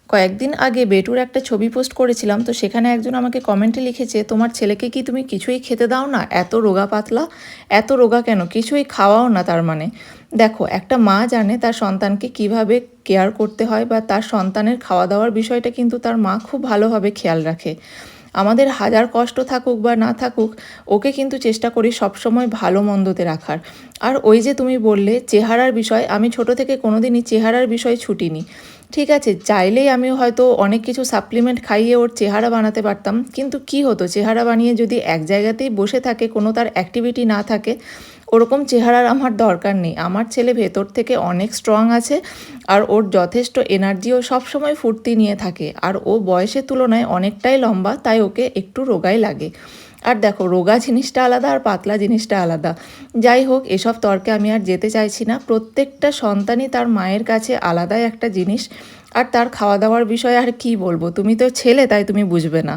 কয়েকদিন আগে বেটুর একটা ছবি পোস্ট করেছিলাম, তো সেখানে একজন আমাকে কমেন্টে লিখেছে, তোমার ছেলেকে কি তুমি কিছুই খেতে দাও না? এত রোগা পাতলা, এত রোগা কেন? কিছুই খাওয়াও না তার মানে? দেখো, একটা মা জানে তার সন্তানকে কিভাবে কেয়ার করতে হয়, বা তার সন্তানের খাওয়া দাওয়ার বিষয়টা কিন্তু তার মা খুব ভালোভাবে খেয়াল রাখে। আমাদের হাজার কষ্ট থাকুক বা না থাকুক, ওকে কিন্তু চেষ্টা করি সবসময় ভালো মন্দতে রাখার। আর ওই যে তুমি বললে চেহারার বিষয়, আমি ছোট থেকে কোনোদিনই চেহারার বিষয় ছুটিনি। ঠিক আছে, চাইলেই আমিও হয়তো অনেক কিছু সাপ্লিমেন্ট খাইয়ে ওর চেহারা বানাতে পারতাম, কিন্তু কি হতো, চেহারা বানিয়ে যদি এক জায়গাতেই বসে থাকে, কোনো তার অ্যাক্টিভিটি না থাকে, ওরকম চেহারার আমার দরকার নেই। আমার ছেলে ভেতর থেকে অনেক স্ট্রং আছে, আর ওর যথেষ্ট এনার্জিও সবসময় ফুর্তি নিয়ে থাকে, আর ও বয়সের তুলনায় অনেকটাই লম্বা, তাই ওকে একটু রোগাই লাগে। আর দেখো, রোগা জিনিসটা আলাদা আর পাতলা জিনিসটা আলাদা। যাই হোক, এসব তর্কে আমি আর যেতে চাইছি না। প্রত্যেকটা সন্তানই তার মায়ের কাছে আলাদাই একটা জিনিস। আর তার খাওয়া দাওয়ার বিষয়ে আর কি বলবো, তুমি তো ছেলে, তাই তুমি বুঝবে না।